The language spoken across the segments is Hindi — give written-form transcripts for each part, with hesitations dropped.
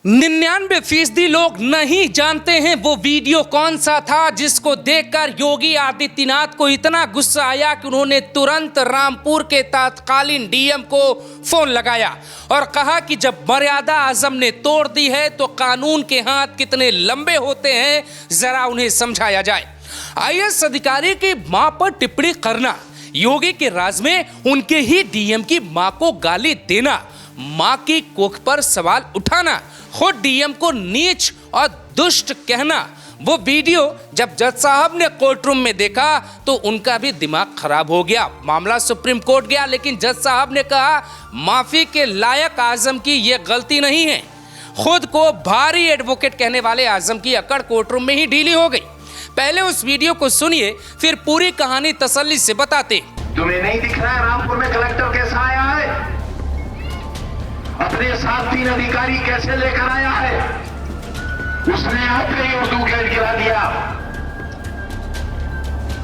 99% लोग नहीं जानते हैं वो वीडियो कौन सा था जिसको देखकर योगी आदित्यनाथ को इतना गुस्सा आया कि उन्होंने तुरंत रामपुर के तत्कालीन डीएम को फोन लगाया और कहा कि जब मर्यादा आजम ने तोड़ दी है तो कानून के हाथ कितने लंबे होते हैं, जरा उन्हें समझाया जाए। आईएएस अधिकारी की मां पर टिप्पणी करना, योगी के राज में उनके ही डीएम की मां को गाली देना, मां की कोख पर सवाल उठाना, खुद डीएम को नीच और दुष्ट कहना। वो वीडियो जब जज साहब ने कोर्ट रूम में देखा तो उनका भी दिमाग खराब हो गया। मामला सुप्रीम कोर्ट गया, लेकिन जज साहब ने कहा माफी के लायक आजम की ये गलती नहीं है। खुद को भारी एडवोकेट कहने वाले आजम की अकड़ कोर्ट रूम में ही ढीली हो गई। पहले उस वीडियो को सुनिए, फिर पूरी कहानी तसल्ली से बताते। तुम्हें नहीं दिख रहा है रामपुर में कलेक्टर कैसा आया है? अपने साथ 3 अधिकारी कैसे लेकर आया है? उसने आपके ही उर्दू गेट गिरा दिया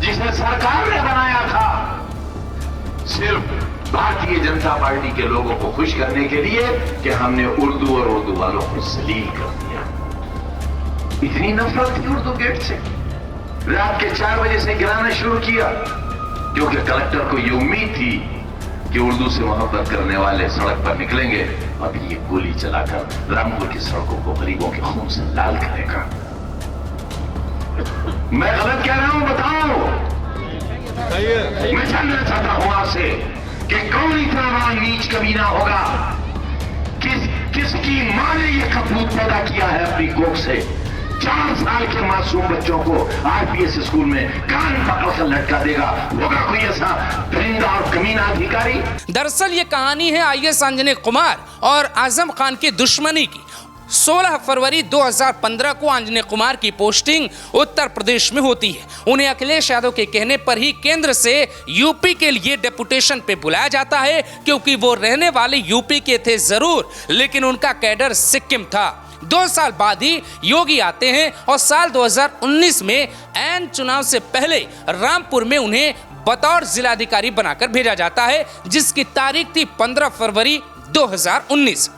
जिसे सरकार ने बनाया था सिर्फ भारतीय जनता पार्टी के लोगों को खुश करने के लिए कि हमने उर्दू और उर्दू वालों को जलील कर दिया। इतनी नफरत थी उर्दू गेट से, रात के 4 बजे से गिराना शुरू किया क्योंकि कलेक्टर को ये उम्मीद थी कि उर्दू से मोहब्बत करने वाले सड़क पर निकलेंगे और ये गोली चलाकर रामपुर की सड़कों को गरीबों के खून से लाल करेगा। मैं गलत कह रहा हूं, बताओ। मैं जानना चाहता हूं आपसे कि कौन इतना बड़ा नीच कमीना होगा, किसकी मां ने ये कपूत पैदा किया है अपनी कोख से। 4 साल के मासूम बच्चों को आरपीएस स्कूल में कान पकड़कर लटका देगा। होगा कोई ऐसा दरिंदा और कमीना अधिकारी? दरअसल ये कहानी है आईएएस अंजनी कुमार और आजम खान की दुश्मनी की। 16 फरवरी 2015 को अंजनी कुमार की पोस्टिंग उत्तर प्रदेश में होती है। उन्हें अखिलेश यादव के कहने पर ही केंद्र से यूपी के लिए डेपुटेशन पे बुलाया जाता है, क्योंकि वो रहने वाले यूपी के थे जरूर, लेकिन उनका कैडर सिक्किम था। 2 साल बाद ही योगी आते हैं और साल 2019 में ऐन चुनाव से पहले रामपुर में उन्हें बतौर जिलाधिकारी बनाकर भेजा जाता है, जिसकी तारीख थी 15 फरवरी 2019।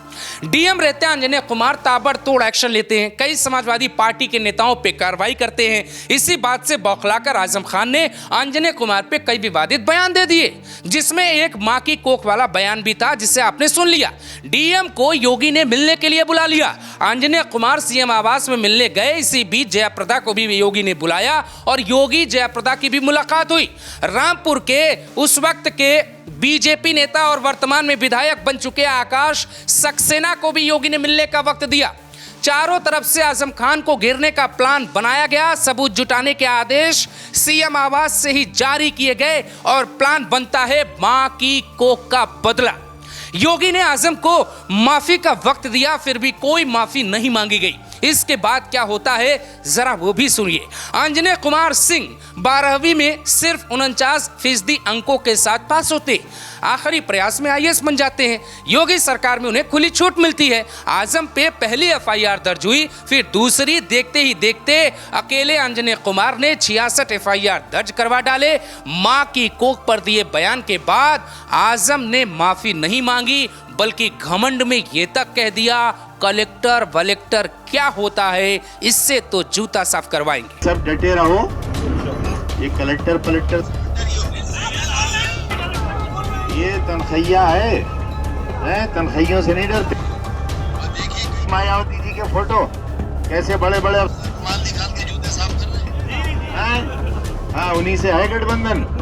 डीएम रहते हैं अंजनी कुमार ताबड़तोड़ एक्शन लेते हैं, कई समाजवादी पार्टी के नेताओं पे कार्रवाई करते हैं। इसी बात से बौखलाकर आजम खान ने अंजनी कुमार पे कई विवादित बयान दे दिए, जिसमें एक मां की कोख वाला बयान भी था जिसे आपने सुन लिया। डीएम को योगी ने मिलने के लिए बुला लिया। अंजनी कुमार सीएम आवास में मिलने गए, इसी बीच जयाप्रदा को भी योगी ने बुलाया और योगी जयाप्रदा की भी मुलाकात हुई। रामपुर के उस वक्त के बीजेपी नेता और वर्तमान में विधायक बन चुके आकाश सक्सेना को भी योगी ने मिलने का वक्त दिया। चारों तरफ से आजम खान को घेरने का प्लान बनाया गया। सबूत जुटाने के आदेश सीएम आवास से ही जारी किए गए और प्लान बनता है मां की कोख का बदला। योगी ने आजम को माफी का वक्त दिया, फिर भी कोई माफी नहीं मांगी गई। इसके बाद क्या होता है जरा वो भी सुनिए। अंजनी कुमार सिंह 12वीं में सिर्फ 49% अंकों के साथ पास होते, आखिरी प्रयास में आईएएस बन जाते हैं। योगी सरकार में उन्हें खुली छूट मिलती है। आजम पे पहली एफआईआर दर्ज हुई, फिर दूसरी। देखते ही देखते अकेले अंजनी कुमार ने 66 एफआईआर दर्ज करवा डाले। मां की कोख पर दिए बयान के बाद आजम ने माफी नहीं मांगी, बल्कि घमंड में ये तक कह दिया कलेक्टर वलेक्टर क्या होता है, इससे तो जूता साफ करवाएंगे। सब डटे रहो, ये कलेक्टर पलेक्टर ये तनखैया है, तनखैयों से नहीं डरते। मायावती जी के फोटो कैसे बड़े बड़े माल निकाल के जूते साफ कर रहे हैं। हाँ, उन्हीं से है गठबंधन।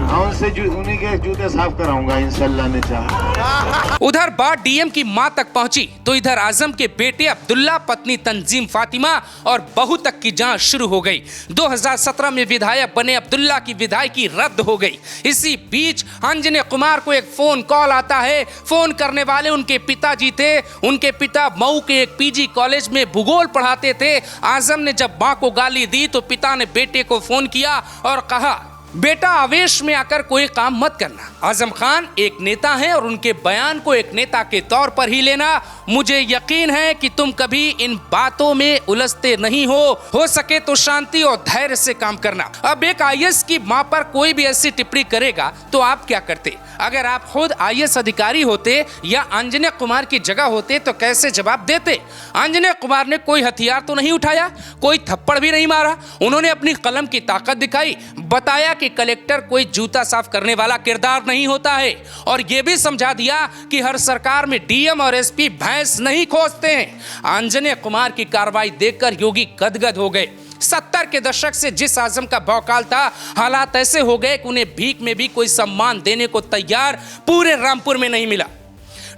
उनसे उन्हीं के जूते साफ कराऊंगा इंशाल्लाह ने चाहा। उधर बात डीएम की मां तक पहुंची तो इधर आजम के बेटे अब्दुल्ला, पत्नी तंजीम फातिमा और बहू तक की जांच शुरू हो गई। 2017 में विधायक बने अब्दुल्ला की विधायकी रद्द हो गई। इसी बीच अंजनी कुमार को एक फोन कॉल आता है। फोन करने वाले उनके पिताजी थे। उनके पिता मऊ के एक पीजी कॉलेज में भूगोल पढ़ाते थे। आजम ने जब मां को गाली दी तो पिता ने बेटे को फोन किया और कहा बेटा आवेश में आकर कोई काम मत करना। आजम खान एक नेता हैं और उनके बयान को एक नेता के तौर पर ही लेना। मुझे यकीन है कि तुम कभी इन बातों में उलझते नहीं हो सके तो शांति और धैर्य से काम करना। अब एक आईएएस की मां पर कोई भी ऐसी टिप्पणी करेगा तो आप क्या करते? अगर आप खुद आईएएस अधिकारी होते या अंजने कुमार की जगह होते तो कैसे जवाब देते? अंजने कुमार ने कोई हथियार तो नहीं उठाया, कोई थप्पड़ भी नहीं मारा। उन्होंने अपनी कलम की ताकत दिखाई, बताया कि कलेक्टर कोई जूता साफ करने वाला किरदार नहीं होता है, और यह भी समझा दिया कि हर सरकार में डीएम और एसपी भैंस नहीं खोजते हैं। अंजने कुमार की कार्रवाई देखकर योगी गदगद हो गए। 70 के दशक से जिस आजम का भौकाल था, हालात ऐसे हो गए कि उन्हें भीख में भी कोई सम्मान देने को तैयार पूरे रामपुर में नहीं मिला।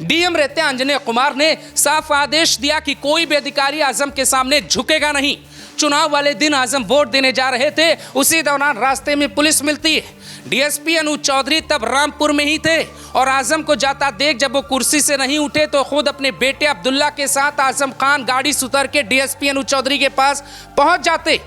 डीएम रहते अंजने कुमार ने साफ आदेश दिया कि कोई भी अधिकारी आजम के सामने झुकेगा नहीं। चुनाव वाले दिन आजम वोट देने जा रहे थे, उसी दौरान रास्ते में पुलिस मिलती है। डीएसपी अनुज चौधरी तब रामपुर में ही थे और आजम को जाता देख जब वो कुर्सी से नहीं उठे तो खुद अपने बेटे अब्दुल्ला के साथ आजम खान गाड़ी से उतर के डीएसपी अनुज चौधरी के पास पहुंच जाते।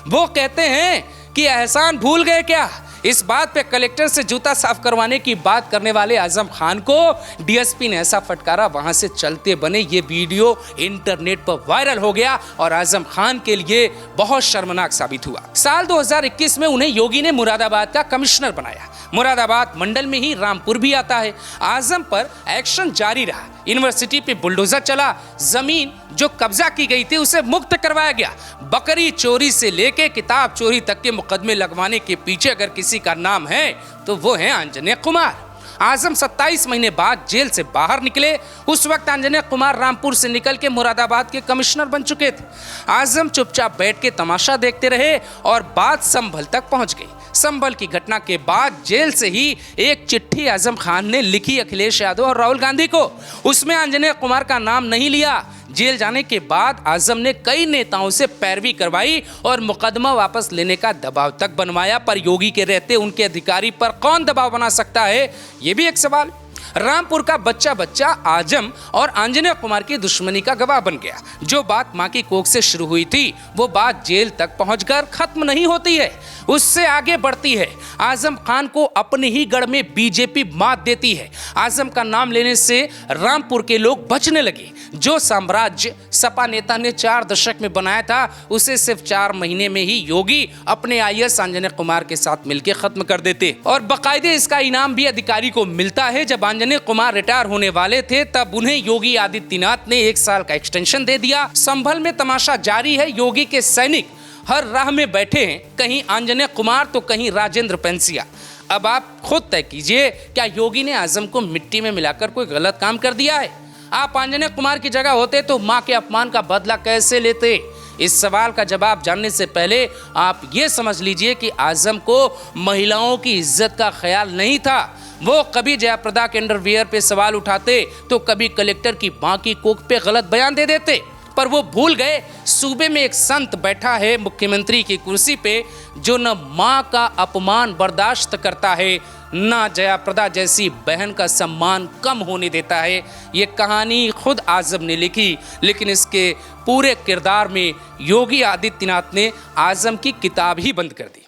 वो कहते हैं कि एहसान भूल गए क्या? इस बात पे कलेक्टर से जूता साफ करवाने की बात करने वाले आजम खान को डीएसपी ने ऐसा फटकारा, वहां से चलते बने ये वीडियो इंटरनेट पर वायरल हो गया और आजम खान के लिए बहुत शर्मनाक साबित हुआ। साल 2021 में उन्हें योगी ने मुरादाबाद का कमिश्नर बनाया। मुरादाबाद मंडल में ही रामपुर भी आता है। आजम पर एक्शन जारी रहा। यूनिवर्सिटी पे बुलडोजर चला, जमीन जो कब्जा की गई थी उसे मुक्त करवाया गया। बकरी चोरी से लेके किताब चोरी तक के मुकदमे लगवाने के पीछे अगर किसी का नाम है तो वो है अंजने कुमार। आजम 27 महीने बाद जेल से बाहर निकले। उस वक्त अंजने कुमार रामपुर से निकल के मुरादाबाद के कमिश्नर बन चुके थे। आजम चुपचाप बैठ के तमाशा देखते रहे और बात संभल तक पहुंच गई। संभल की घटना के बाद जेल से ही एक चिट्ठी आजम खान ने लिखी अखिलेश यादव और राहुल गांधी को। उसमें अंजने कुमार का नाम नहीं लिया। जेल जाने के बाद आजम ने कई नेताओं से पैरवी करवाई और मुकदमा वापस लेने का दबाव तक बनवाया, पर योगी के रहते उनके अधिकारी पर कौन दबाव बना सकता है, ये भी एक सवाल। रामपुर का बच्चा बच्चा आजम और अंजने कुमार की दुश्मनी का गवाह बन गया। जो बात मां की कोख से शुरू हुई थी वो बात जेल तक पहुंचकर खत्म नहीं होती है, उससे आगे बढ़ती है। आजम खान को अपने ही गढ़ में बीजेपी मात देती है। आजम का नाम लेने से रामपुर के लोग बचने लगे। जो साम्राज्य सपा नेता ने 4 दशक में बनाया था उसे सिर्फ 4 महीने में ही योगी अपने आईएएस अंजने कुमार के साथ मिलकर खत्म कर देते, और बाकायदे इसका इनाम भी अधिकारी को मिलता है। जब अंजने कुमार रिटायर होने वाले थे तब उन्हें योगी आदित्यनाथ ने 1 साल का एक्सटेंशन दे दिया। संभल में तमाशा जारी है। योगी के सैनिक हर राह में बैठे हैं, कहीं अंजने कुमार तो कहीं राजेंद्र पेंसिया। अब आप खुद तय कीजिए, क्या योगी ने आजम को मिट्टी में मिलाकर कोई गलत काम कर दिया है? आप अंजने कुमार की जगह होते तो मां के अपमान का बदला कैसे लेते? इस सवाल का जवाब जानने से पहले आप ये समझ लीजिए कि आजम को महिलाओं की इज्जत का ख्याल नहीं था। वो कभी जयाप्रदा के अंडरवियर पे सवाल उठाते तो कभी कलेक्टर की मां की कोख पे गलत बयान दे देते, पर वो भूल गए सूबे में एक संत बैठा है मुख्यमंत्री की कुर्सी पे जो न मां का अपमान बर्दाश्त करता है न जयाप्रदा जैसी बहन का सम्मान कम होने देता है। ये कहानी खुद आजम ने लिखी, लेकिन इसके पूरे किरदार में योगी आदित्यनाथ ने आजम की किताब ही बंद कर दी।